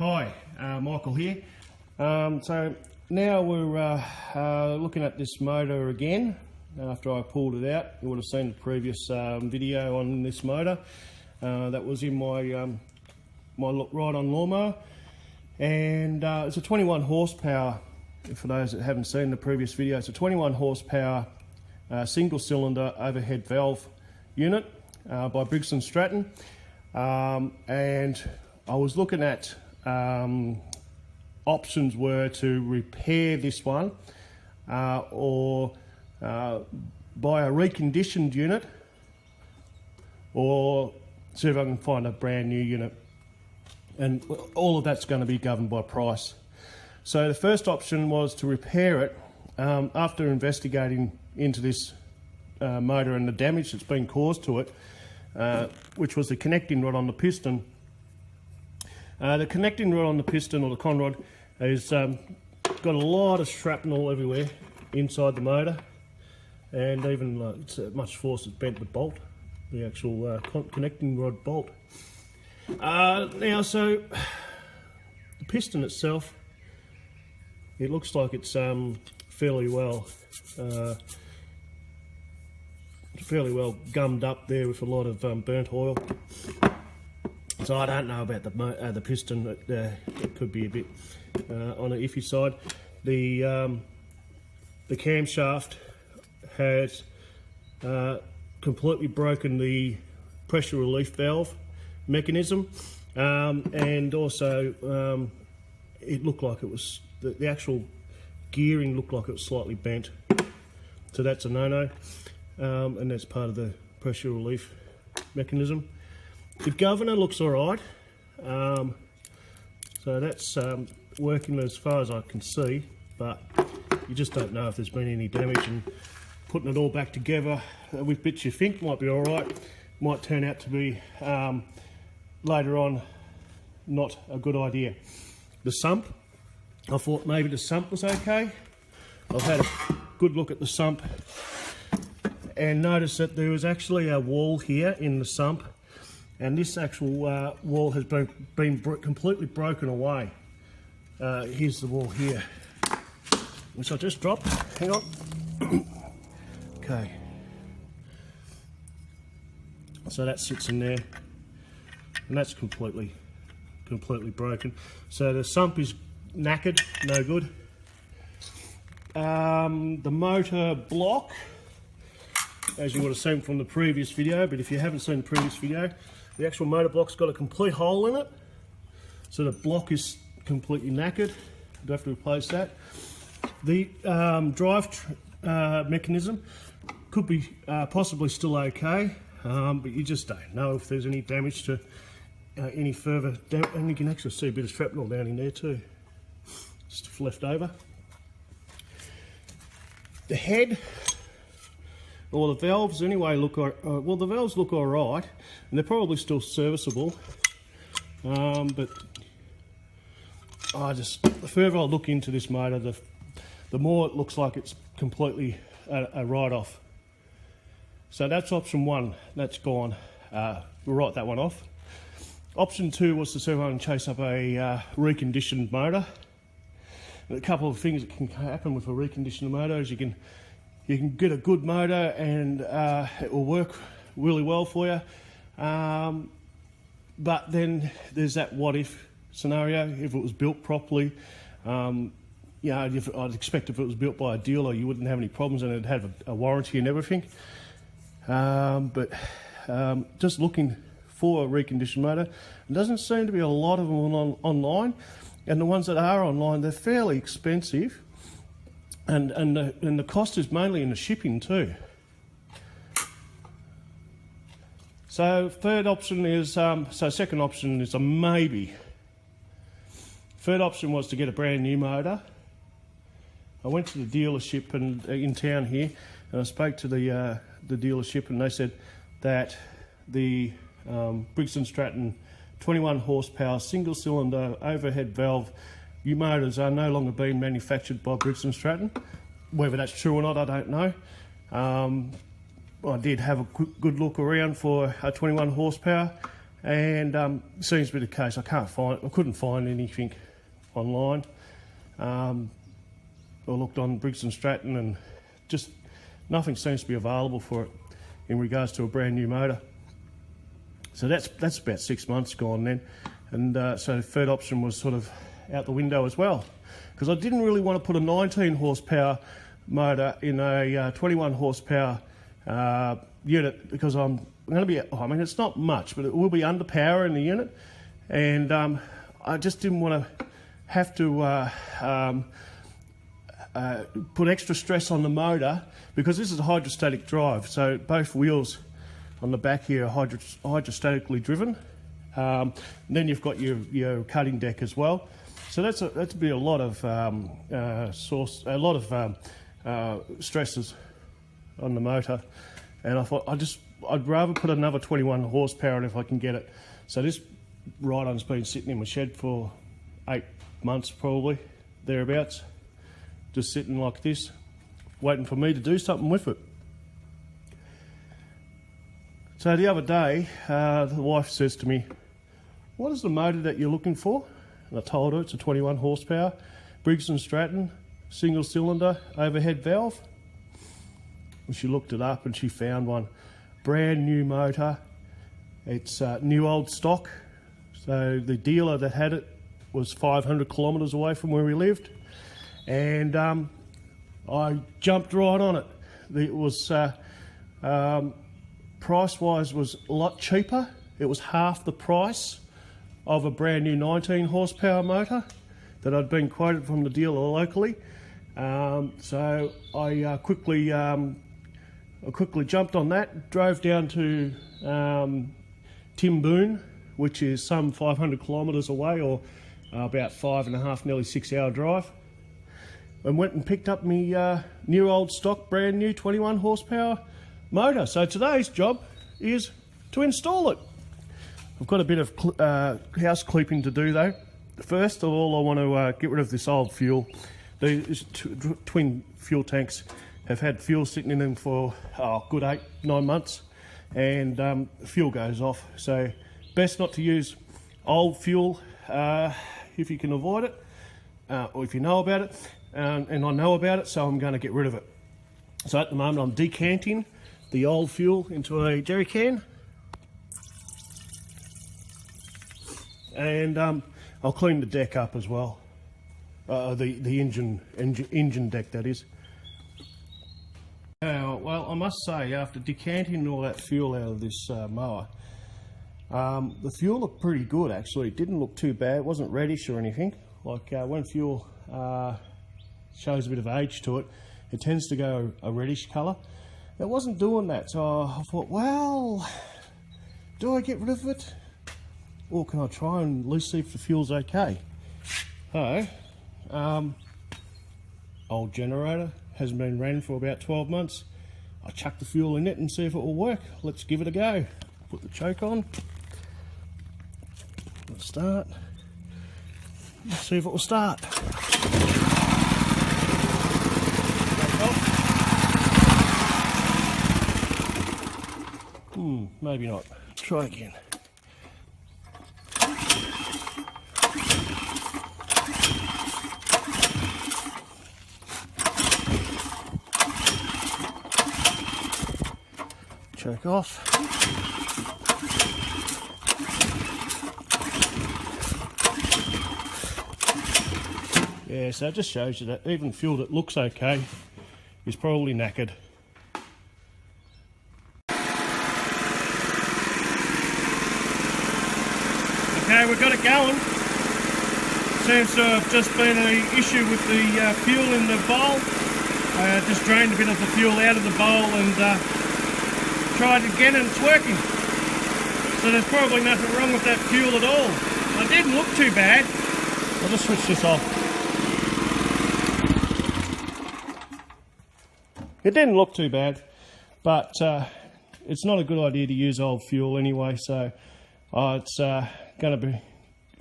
Hi, Michael here. So now we're looking at this motor again. After I pulled it out, you would have seen the previous video on this motor. That was in my my ride-on lawnmower, and it's a 21 horsepower. For those that haven't seen the previous video, it's a 21 horsepower single-cylinder overhead valve unit by Briggs and Stratton, and I was looking at options were to repair this one or buy a reconditioned unit, or see if I can find a brand new unit, and all of that's going to be governed by price. So the first option was to repair it. After investigating into this motor and the damage that's been caused to it, which was the connecting rod on the piston. The connecting rod on the piston, or the con rod, has got a lot of shrapnel everywhere inside the motor, and even it's much force has bent the bolt, the actual connecting rod bolt. Now, so the piston itself, it looks like it's fairly well gummed up there with a lot of burnt oil. So I don't know about the piston. It could be a bit on the iffy side. The camshaft has completely broken the pressure relief valve mechanism, and also it looked like it was the actual gearing looked like it was slightly bent. So that's a no-no, and that's part of the pressure relief mechanism. The governor looks alright, so that's working as far as I can see, but you just don't know if there's been any damage, and putting it all back together with bits you think might be alright, might turn out to be later on not a good idea. The sump, I thought maybe the sump was okay. I've had a good look at the sump and noticed that there was actually a wall here in the sump, and this actual wall has been completely broken away. Here's the wall here, which I just dropped. Hang on. Okay. So that sits in there, and that's completely broken. So the sump is knackered, no good. The motor block, as you would have seen from the previous video, but if you haven't seen the previous video, the actual motor block's got a complete hole in it, so the block is completely knackered. You'd have to replace that. The drive mechanism could be possibly still okay, but you just don't know if there's any damage to any further and you can actually see a bit of shrapnel down in there too, just left over. The head, or the valves anyway, look well, the valves look all right, and they're probably still serviceable, but the further I look into this motor, the more it looks like it's completely a write-off. So that's option one, that's gone. We'll write that one off. Option two was to see if I can chase up a reconditioned motor. And a couple of things that can happen with a reconditioned motor is you can get a good motor and it will work really well for you, but then there's that what if scenario. If it was built properly, you know, I'd expect if it was built by a dealer you wouldn't have any problems and it'd have a warranty and everything, but just looking for a reconditioned motor, there doesn't seem to be a lot of them online, and the ones that are online, they're fairly expensive. And the cost is mainly in the shipping too. So third option is, second option is a maybe. Third option was to get a brand new motor. I went to the dealership in town here, and I spoke to the dealership, and they said that the Briggs and Stratton 21 horsepower single cylinder overhead valve motors are no longer being manufactured by Briggs and Stratton. Whether that's true or not, I don't know. I did have a good look around for a 21 horsepower, and seems to be the case. I couldn't find anything online. I looked on Briggs and Stratton, and just nothing seems to be available for it in regards to a brand new motor. So that's about 6 months gone then, and so the third option was sort of out the window as well, because I didn't really want to put a 19 horsepower motor in a 21 horsepower unit, because I'm going to be, I mean, it's not much, but it will be under power in the unit, and I just didn't want to have to put extra stress on the motor, because this is a hydrostatic drive, so both wheels on the back here are hydrostatically driven. Then you've got your cutting deck as well, so that's be a lot of stresses on the motor, and I thought I'd rather put another 21 horsepower in if I can get it. So this ride-on's been sitting in my shed for 8 months probably, thereabouts, just sitting like this, waiting for me to do something with it. So the other day, the wife says to me, "What is the motor that you're looking for?" And I told her it's a 21 horsepower, Briggs and Stratton, single cylinder, overhead valve. And she looked it up and she found one, brand new motor. It's new old stock. So the dealer that had it was 500 kilometres away from where we lived. And I jumped right on it. It was, price-wise, was a lot cheaper. It was half the price of a brand new 19 horsepower motor that I'd been quoted from the dealer locally. So I quickly jumped on that, drove down to Timboon, which is some 500 kilometres away, or about 5.5, nearly 6 hour drive, and went and picked up my new old stock, brand new 21 horsepower motor. So today's job is to install it. I've got a bit of house clipping to do though. First of all, I want to get rid of this old fuel. These twin fuel tanks have had fuel sitting in them for a good 8-9 months, and fuel goes off. So best not to use old fuel if you can avoid it, or if you know about it. And I know about it, so I'm going to get rid of it. So at the moment I'm decanting the old fuel into a jerry can, and I'll clean the deck up as well, the engine deck, that is. Well, I must say, after decanting all that fuel out of this mower, the fuel looked pretty good actually. It didn't look too bad. It wasn't reddish or anything. Like when fuel shows a bit of age to it, it tends to go a reddish colour. It wasn't doing that, so I thought, well, do I get rid of it, or can I try and at least see if the fuel's okay? So, old generator hasn't been ran for about 12 months. I chuck the fuel in it and see if it will work. Let's give it a go. Put the choke on. Let's start. Let's see if it will start. Maybe not. Try again. Choke off. Yeah, so it just shows you that even fuel that looks okay is probably knackered. Okay, we've got it going. Seems to have just been an issue with the fuel in the bowl. Just drained a bit of the fuel out of the bowl and tried again, and it's working. So there's probably nothing wrong with that fuel at all. It didn't look too bad. I'll just switch this off. It didn't look too bad, but it's not a good idea to use old fuel anyway, so it's going to be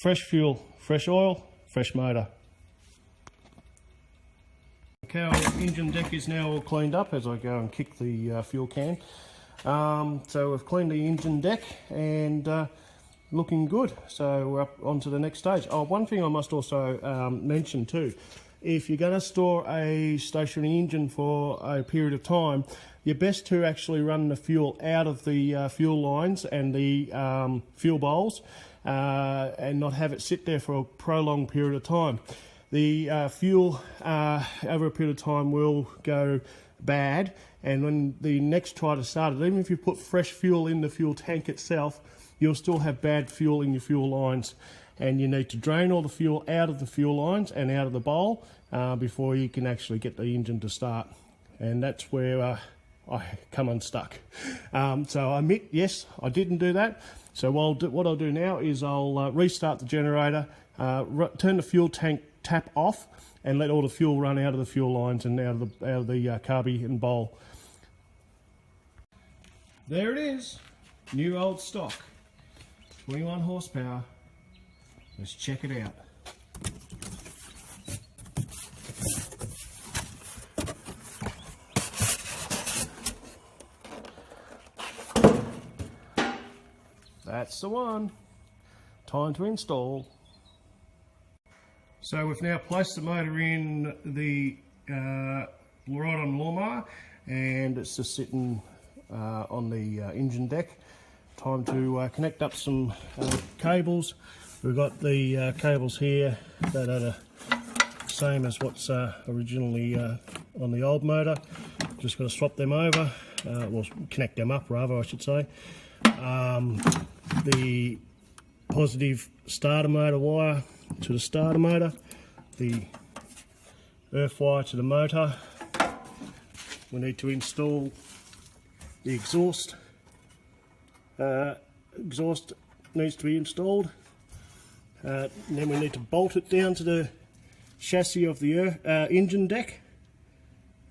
fresh fuel, fresh oil, fresh motor. Okay, our engine deck is now all cleaned up as I go and kick the fuel can. So we've cleaned the engine deck, and looking good. So we're up onto the next stage. Oh, one thing I must also mention too, if you're going to store a stationary engine for a period of time, you're best to actually run the fuel out of the fuel lines and the fuel bowls and not have it sit there for a prolonged period of time. The fuel over a period of time will go bad, and when the next try to start it, even if you put fresh fuel in the fuel tank itself, you'll still have bad fuel in your fuel lines, and you need to drain all the fuel out of the fuel lines and out of the bowl before you can actually get the engine to start. And that's where I come unstuck. So I admit, yes, I didn't do that. So what I'll do now is I'll restart the generator, turn the fuel tank tap off, and let all the fuel run out of the fuel lines and out of the carby and bowl. There it is, new old stock, 21 horsepower. Let's check it out. That's the one. Time to install. So we've now placed the motor in the ride-on lawnmower, and it's just sitting on the engine deck. Time to connect up some cables. We've got the cables here that are the same as what's originally on the old motor. Just got to swap them over, well, connect them up rather, I should say. The positive starter motor wire to the starter motor, the earth wire to the motor. We need to install the exhaust. Exhaust needs to be installed. And then we need to bolt it down to the chassis of the engine deck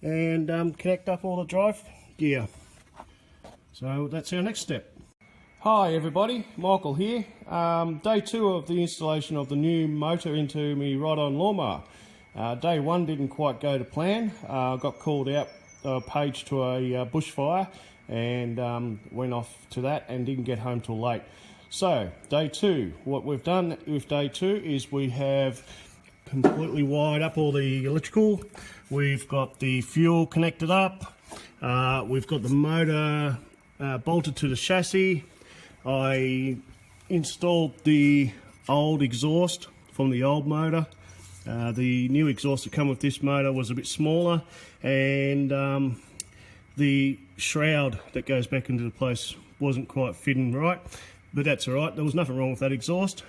and connect up all the drive gear. So that's our next step. Hi everybody, Michael here. Day 2 of the installation of the new motor into my ride-on lawnmower. Day 1 didn't quite go to plan. Got called out page to a bushfire and went off to that and didn't get home till late. So day 2, what we've done with day 2 is we have completely wired up all the electrical. We've got the fuel connected up. We've got the motor bolted to the chassis. I installed the old exhaust from the old motor. The new exhaust that come with this motor was a bit smaller, and the shroud that goes back into the place wasn't quite fitting right, but that's all right. There was nothing wrong with that exhaust.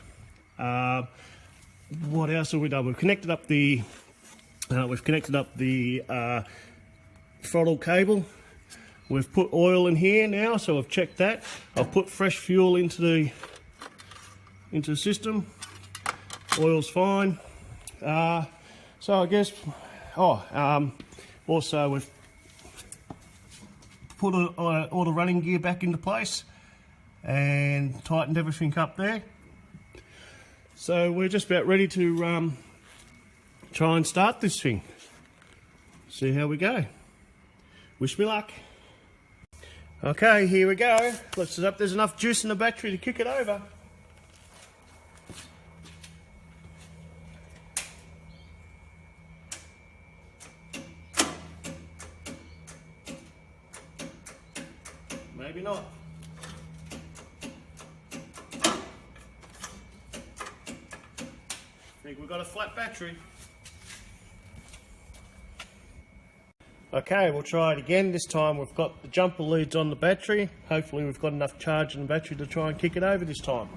What else have we done? We've connected up the throttle cable. We've put oil in here now, so I've checked that. I've put fresh fuel into the system. Oil's fine. So I guess, also we've put all the running gear back into place and tightened everything up there. So we're just about ready to try and start this thing. See how we go. Wish me luck. Okay, here we go. Let's hope there's enough juice in the battery to kick it over. Maybe not. I think we've got a flat battery. Okay, we'll try it again. This time we've got the jumper leads on the battery. Hopefully we've got enough charge in the battery to try and kick it over this time.